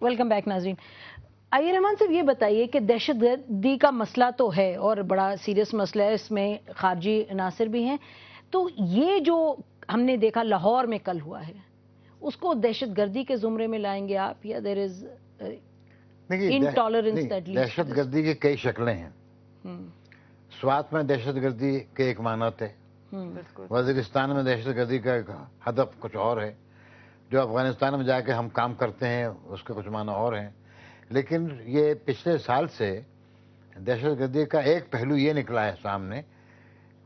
Welcome back ناظرین. آئیے رحمان صاحب یہ بتائیے کہ دہشت گردی کا مسئلہ تو ہے اور بڑا سیریس مسئلہ ہے, اس میں خارجی عناصر بھی ہیں, تو یہ جو ہم نے دیکھا لاہور میں کل ہوا ہے اس کو دہشت گردی کے زمرے میں لائیں گے آپ, یا دیر از انٹالرنس دیٹ لیڈز؟ دہشت گردی کی کئی شکلیں ہیں. سوات میں دہشت گردی کے ایک معنی تھے, وزیرستان میں دہشت گردی کا ایک ہدف کچھ اور ہے, جو افغانستان میں جا کے ہم کام کرتے ہیں اس کے کچھ معنی اور ہیں. لیکن یہ پچھلے سال سے دہشت گردی کا ایک پہلو یہ نکلا ہے سامنے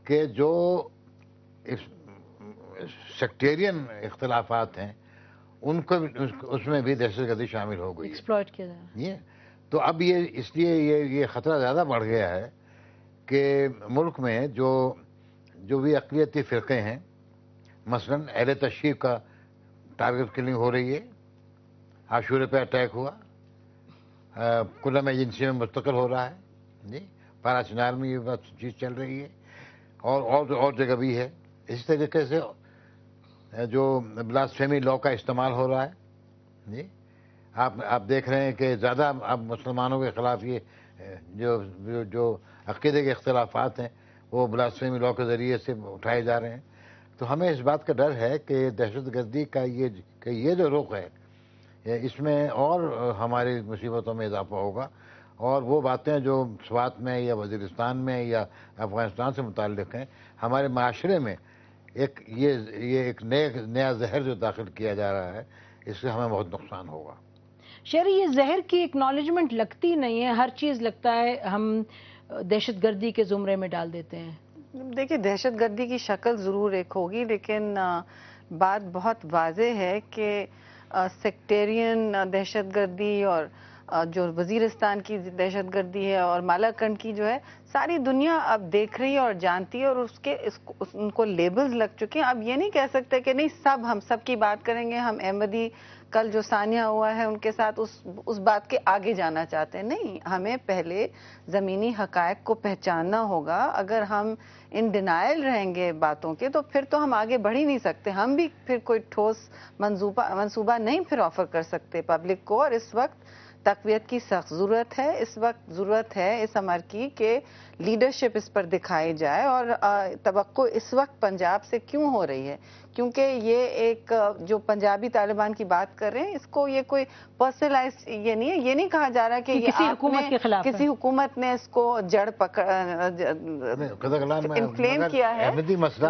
کہ جو سیکٹیرین اختلافات ہیں ان کو اس میں بھی دہشت گردی شامل ہو گئی ایکسپلائٹ کیا جائے. تو اب یہ اس لیے یہ خطرہ زیادہ بڑھ گیا ہے کہ ملک میں جو بھی اقلیتی فرقے ہیں, مثلا اہل تشیع کا ٹارگٹ کلنگ ہو رہی ہے, عاشورے پہ اٹیک ہوا, کلم ایجنسی میں مستقل ہو رہا ہے, پارا چنار میں یہ چیز چل رہی ہے, اور جگہ بھی ہے. اسی طریقے سے جو بلاسفیمی لا کا استعمال ہو رہا ہے, آپ دیکھ رہے ہیں کہ زیادہ اب مسلمانوں کے خلاف یہ جو عقیدے کے اختلافات ہیں وہ بلاسفیمی لا کے ذریعے سے اٹھائے جا رہے ہیں. تو ہمیں اس بات کا ڈر ہے کہ دہشت گردی کا یہ جو رخ ہے اس میں اور ہماری مصیبتوں میں اضافہ ہوگا, اور وہ باتیں جو سوات میں یا وزیرستان میں یا افغانستان سے متعلق ہیں, ہمارے معاشرے میں ایک نیا زہر جو داخل کیا جا رہا ہے, اس سے ہمیں بہت نقصان ہوگا. شہری یہ زہر کی اکنالجمنٹ لگتی نہیں ہے, ہر چیز لگتا ہے ہم دہشت گردی کے زمرے میں ڈال دیتے ہیں. دیکھیے دہشت گردی کی شکل ضرور ایک ہوگی, لیکن بات بہت واضح ہے کہ سیکٹیرین دہشت گردی اور جو وزیرستان کی دہشت گردی ہے اور مالاکنڈ کی جو ہے, ساری دنیا اب دیکھ رہی ہے اور جانتی ہے, اور ان کو لیبلز لگ چکے ہیں. اب یہ نہیں کہہ سکتے کہ نہیں ہم سب کی بات کریں گے, ہم احمدی کل جو ثانیہ ہوا ہے ان کے ساتھ اس بات کے آگے جانا چاہتے ہیں. نہیں, ہمیں پہلے زمینی حقائق کو پہچاننا ہوگا. اگر ہم ان ڈینائل رہیں گے باتوں کے تو پھر تو ہم آگے بڑھ ہی نہیں سکتے. ہم بھی پھر کوئی ٹھوس منصوبہ نہیں پھر آفر کر سکتے پبلک کو. اور اس وقت تقویت کی سخت ضرورت ہے. اس وقت ضرورت ہے اس امر کی کہ لیڈرشپ اس پر دکھائی جائے. اور توقع اس وقت پنجاب سے کیوں ہو رہی ہے, کیونکہ یہ ایک جو پنجابی طالبان کی بات کر رہے ہیں, اس کو یہ کوئی پرسنلائز یہ نہیں کہا جا رہا کہ یہ کسی حکومت نے اس کو جڑ انفلیم کیا ہے.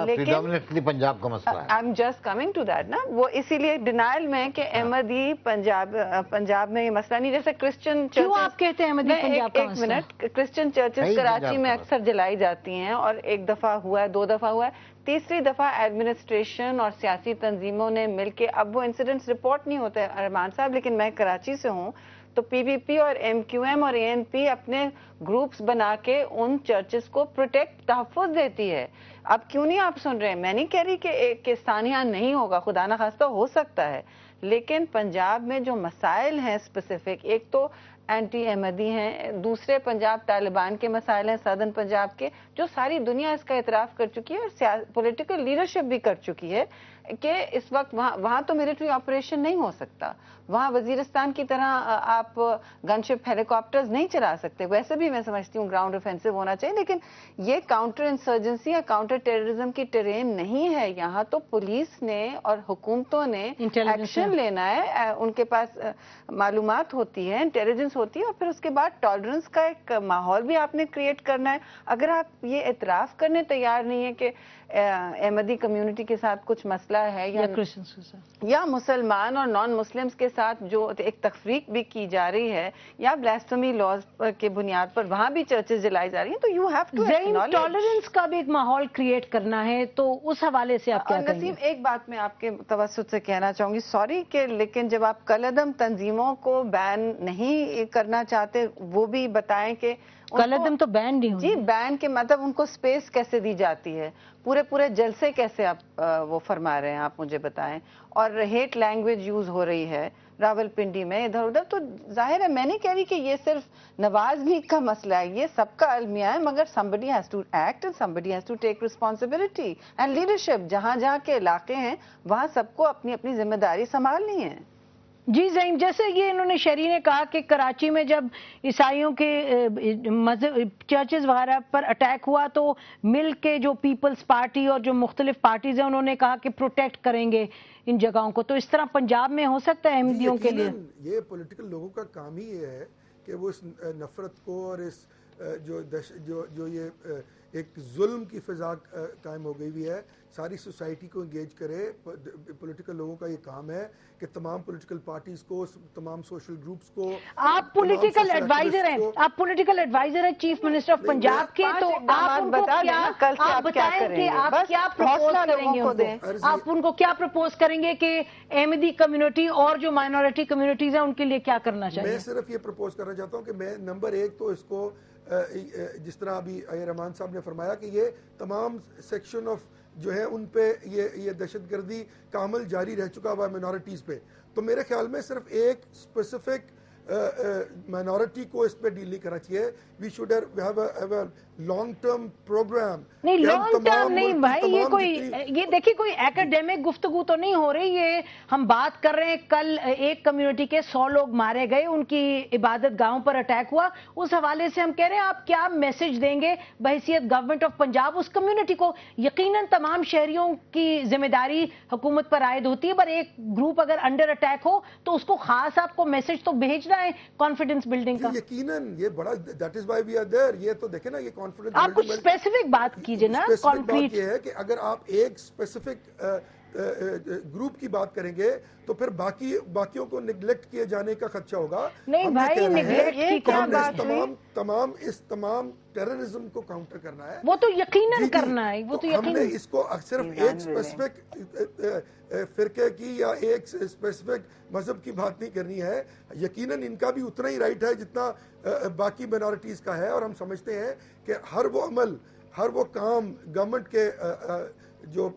لیکن پنجاب کا مسئلہ ہے. I'm just coming to that نا. وہ اسی لیے ڈینائل میں کہ احمدی پنجاب میں یہ مسئلہ نہیں. جیسے کرسچن کیوں آپ کہتے ہیں احمدی پنجاب کا مسئلہ؟ ایک منٹ, کرسچن چرچز کراچی میں اکثر جلائی جاتی ہیں, اور ایک دفعہ ہوا ہے, 2 دفعہ ہوا ہے, تیسری دفعہ ایڈمنسٹریشن اور سیاسی تنظیموں نے مل کے, اب وہ انسیڈنٹس رپورٹ نہیں ہوتے ارمان صاحب, لیکن میں کراچی سے ہوں, تو پی پی پی اور ایم کیو ایم اور اے این پی اپنے گروپس بنا کے ان چرچز کو پروٹیکٹ تحفظ دیتی ہے. اب کیوں نہیں آپ سن رہے ہیں؟ میں نہیں کہہ رہی کہ ثانیہ نہیں ہوگا, خدا نہ خواستہ ہو سکتا ہے, لیکن پنجاب میں جو مسائل ہیں اسپیسیفک, ایک تو اینٹی احمدی ہیں, دوسرے پنجاب طالبان کے مسائل ہیں سدرن پنجاب کے, جو ساری دنیا اس کا اعتراف کر چکی ہے اور پولیٹیکل لیڈرشپ بھی کر چکی ہے کہ اس وقت وہاں تو ملٹری آپریشن نہیں ہو سکتا. وہاں وزیرستان کی طرح آپ گن شپ ہیلی کاپٹرز نہیں چلا سکتے. ویسے بھی میں سمجھتی ہوں گراؤنڈ افینسو ہونا چاہیے, لیکن یہ کاؤنٹر انسرجنسی یا کاؤنٹر ٹیررزم کی ٹرین نہیں ہے. یہاں تو پولیس نے اور حکومتوں نے ایکشن لینا ہے. ان کے پاس معلومات ہوتی ہے, انٹیلیجنس ہوتی ہے, اور پھر اس کے بعد ٹالرنس کا ایک ماحول بھی آپ نے کریٹ کرنا ہے. اگر آپ یہ اعتراف کرنے تیار نہیں ہے کہ احمدی کمیونٹی کے ساتھ کچھ مسئلہ ہے یا مسلمان اور نان مسلمز کے ساتھ جو ایک تفریق بھی کی جا رہی ہے, یا بلاسفیمی لاز کے بنیاد پر وہاں بھی چرچز جلائی جا رہی ہیں, تو you have to acknowledge tolerance کا بھی ایک ماحول کریٹ کرنا ہے. تو اس حوالے سے آپ کیا کہیں گے؟ نسیم, ایک بات میں آپ کے توسط سے کہنا چاہوں گی, سوری کہ لیکن جب آپ کالعدم تنظیموں کو بین نہیں کرنا چاہتے, وہ بھی بتائیں کہ کالعدم تو بین نہیں ہوئی. جی, بین کے مطلب ان کو سپیس کیسے دی جاتی ہے, پورے جلسے کیسے آپ وہ فرما رہے ہیں, آپ مجھے بتائیں. اور ہیٹ لینگویج یوز ہو رہی ہے راول پنڈی میں ادھر ادھر, تو ظاہر ہے میں نہیں کہہ رہی کہ یہ صرف نواز لیگ کا مسئلہ ہے, یہ سب کا المیہ ہے, مگر somebody has to act and somebody has to take responsibility and leadership. جہاں کے علاقے ہیں وہاں سب کو اپنی اپنی ذمہ داری سنبھالنی ہے. جی زعیم، جیسے یہ انہوں نے شہری نے کہا کہ کراچی میں جب عیسائیوں کے چرچز وغیرہ پر اٹیک ہوا تو مل کے جو پیپلز پارٹی اور جو مختلف پارٹیز ہیں انہوں نے کہا کہ پروٹیکٹ کریں گے ان جگہوں کو، تو اس طرح پنجاب میں ہو سکتا ہے احمدیوں کے لیے؟ یہ پولیٹیکل لوگوں کا کام ہی یہ ہے کہ وہ اس نفرت کو اور اس جو یہ ایک ظلم کی فضا قائم ہو گئی ہوئی ہے، ساری سوسائٹی کو انگیج کرے. پولیٹیکل لوگوں کا یہ کام ہے کہ تمام پولیٹیکل پارٹیز کو، تمام سوشل گروپس کو. آپ پولیٹیکل ایڈوائزر ہیں، آپ پولیٹیکل ایڈوائزر ہیں چیف منسٹر آف پنجاب کے، تو آپ ان کو آپ بتائیں کہ آپ کیا پرپوز کریں گے؟ آپ ان کو کیا پرپوز کریں گے کہ احمدی کمیونٹی اور جو مائنورٹی کمیونٹیز ہیں ان کے لیے کیا کرنا چاہیے؟ میں صرف یہ پرپوز کرنا چاہتا ہوں کہ میں نمبر ایک تو اس کو جس طرح ابھی رحمان صاحب نے فرمایا کہ یہ تمام سیکشن آف جو ہے ان پہ یہ دہشت گردی کا عمل جاری رہ چکا ہوا ہے مائنورٹیز پہ، تو میرے خیال میں صرف ایک اسپیسیفک مائنورٹی کو اس پہ ڈیل نہیں کرنا چاہیے. We should have a long term programme. نہیں لانگ ٹرم نہیں بھائی، یہ دیکھیے کوئی ایکیڈیمک گفتگو تو نہیں ہو رہی، یہ ہم بات کر رہے ہیں کل ایک کمیونٹی کے 100 لوگ مارے گئے، ان کی عبادت گاہوں پر اٹیک ہوا، اس حوالے سے ہم کہہ رہے ہیں آپ کیا میسج دیں گے بحیثیت گورنمنٹ آف پنجاب اس کمیونٹی کو؟ یقیناً تمام شہریوں کی ذمہ داری حکومت پر عائد ہوتی ہے، پر ایک گروپ اگر انڈر اٹیک ہو تو اس کو خاص آپ کو میسج تو بھیجنا ہے کانفیڈنس بلڈنگ کا. یقیناً یہ بڑا that is why we are there. یہ تو دیکھیں نا، یہ کانفیڈنس آپ کچھ اسپیسیفک بات کیجئے نا. بات یہ ہے کہ اگر آپ ایک اسپیسیفک گروپ کی بات کریں گے تو پھر باقیوں کو نگلیکٹ کیے جانے کا خدشہ ہوگا. نہیں بھائی، نگلیکٹ کی کیا بات ہے؟ تمام ٹیررزم کو کاؤنٹر کرنا ہے، وہ تو یقیناً کرنا ہے، وہ تو ہم نے اس کو صرف ایک اسپیسیفک فرقے کی یا ایک اسپیسیفک مذہب کی بات نہیں کرنی ہے. یقیناً ان کا بھی اتنا ہی رائٹ ہے جتنا باقی مائنورٹیز کا ہے، اور ہم سمجھتے ہیں کہ ہر وہ عمل، ہر وہ کام گورنمنٹ کے جو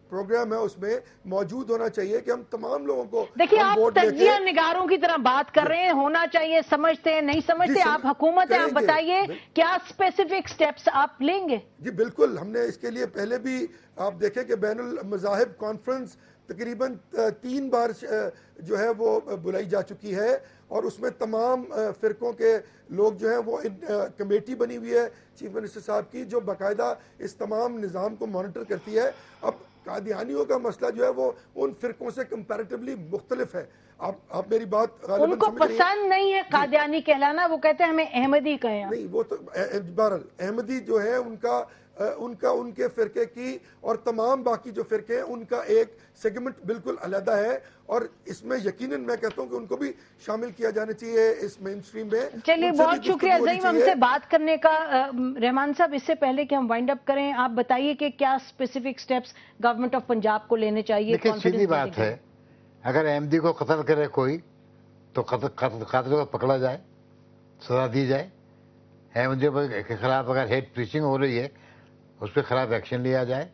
پروگرام ہے اس میں موجود ہونا چاہیے کہ ہم تمام لوگوں کو. دیکھیے آپ تجزیہ نگاروں کی طرح بات کر رہے ہیں، ہونا چاہیے، سمجھتے ہیں نہیں سمجھتے، آپ حکومت ہیں، آپ بتائیے کیا اسپیسیفک سٹیپس آپ لیں گے؟ جی بالکل، ہم نے اس کے لیے پہلے بھی آپ دیکھیں کہ بین المذاہب کانفرنس تقریباً 3 بار جو ہے وہ بلائی جا چکی ہے، اور اس میں تمام فرقوں کے لوگ جو ہیں وہ کمیٹی بنی ہوئی ہے چیف منسٹر صاحب کی، جو باقاعدہ اس تمام نظام کو مانیٹر کرتی ہے. اب قادیانیوں کا مسئلہ جو ہے وہ ان فرقوں سے کمپیریٹیولی مختلف ہے. آپ میری بات ان کو پسند نہیں ہے قادیانی کہلانا، وہ کہتے ہیں ہمیں احمدی کہیں. نہیں، وہ تو بہرحال احمدی جو ہے ان کے فرقے کی اور تمام باقی جو فرقے ہیں ان کا ایک سیگمنٹ بالکل علیحدہ ہے، اور اس میں یقیناً میں کہتا ہوں کہ ان کو بھی شامل کیا جانا چاہیے اس مین اسٹریم میں. چلیے بہت شکریہ زعیم ہم سے بات کرنے کا. رحمان صاحب، اس سے پہلے کہ ہم وائنڈ اپ کریں، آپ بتائیے کہ کیا specific steps government of Punjab کو لینے چاہیے؟ سیدھی بات ہے، اگر احمدی کو قتل کرے کوئی تو قاتل کو پکڑا جائے، سزا دی جائے. احمدیوں کے خلاف اگر ہیٹ پریچنگ ہو رہی ہے اس پہ خلاف ایکشن لیا جائے.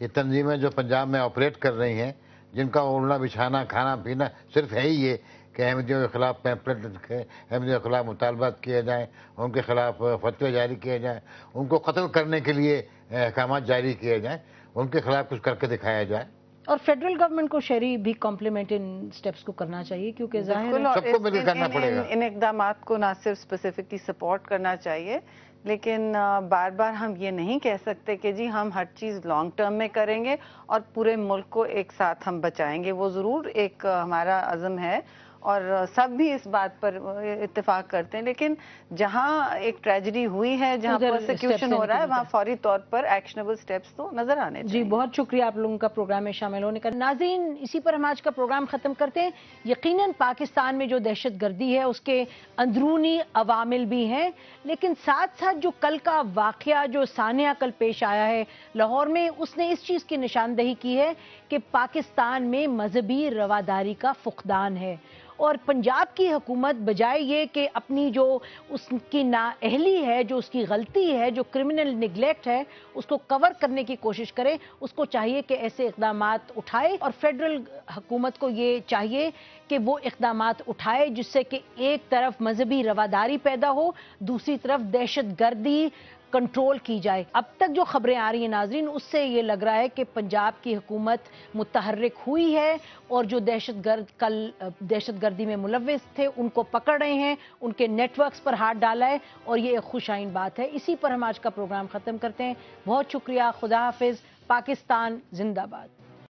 یہ تنظیمیں جو پنجاب میں آپریٹ کر رہی ہیں، جن کا اڑنا بچھانا کھانا پینا صرف ہے ہی یہ کہ احمدیوں کے خلاف پیمپلیٹ لکھے، احمدیوں کے خلاف مطالبات کیے جائیں، ان کے خلاف فتوے جاری کیے جائیں، ان کو قتل کرنے کے لیے احکامات جاری کیے جائیں، ان کے خلاف کچھ کر کے دکھایا جائے. اور فیڈرل گورنمنٹ کو شہری بھی کمپلیمنٹ ان سٹیپس کو کرنا چاہیے، کیونکہ ظاہر ہے سب کو مل کے کرنا پڑے گا. ان اقدامات کو نہ صرف اسپیسیفکلی سپورٹ کرنا چاہیے، لیکن بار بار ہم یہ نہیں کہہ سکتے کہ جی ہم ہر چیز لانگ ٹرم میں کریں گے اور پورے ملک کو ایک ساتھ ہم بچائیں گے. وہ ضرور ایک ہمارا عزم ہے اور سب بھی اس بات پر اتفاق کرتے ہیں، لیکن جہاں ایک ٹریجڈی ہوئی ہے، جہاں پرسیکیوشن ہو رہا ہے، وہاں فوری طور پر ایکشنیبل سٹیپس تو نظر آنے چاہیے. جی بہت شکریہ آپ لوگوں کا پروگرام میں شامل ہونے کا. ناظرین، اسی پر ہم آج کا پروگرام ختم کرتے ہیں. یقیناً پاکستان میں جو دہشت گردی ہے اس کے اندرونی عوامل بھی ہیں، لیکن ساتھ ساتھ جو کل کا واقعہ جو سانحہ کل پیش آیا ہے لاہور میں، اس نے اس چیز کی نشاندہی کی ہے کہ پاکستان میں مذہبی رواداری کا فقدان ہے. اور پنجاب کی حکومت بجائے یہ کہ اپنی جو اس کی نااہلی ہے، جو اس کی غلطی ہے، جو کرمنل نگلیکٹ ہے، اس کو کور کرنے کی کوشش کرے، اس کو چاہیے کہ ایسے اقدامات اٹھائے. اور فیڈرل حکومت کو یہ چاہیے کہ وہ اقدامات اٹھائے جس سے کہ ایک طرف مذہبی رواداری پیدا ہو، دوسری طرف دہشت گردی کنٹرول کی جائے. اب تک جو خبریں آ رہی ہیں ناظرین اس سے یہ لگ رہا ہے کہ پنجاب کی حکومت متحرک ہوئی ہے اور جو دہشت گرد کل دہشت گردی میں ملوث تھے ان کو پکڑ رہے ہیں, ان کے نیٹ ورکس پر ہاتھ ڈالا ہے اور یہ ایک خوش آئند بات ہے. اسی پر ہم آج کا پروگرام ختم کرتے ہیں. بہت شکریہ. خدا حافظ. پاکستان زندہ باد.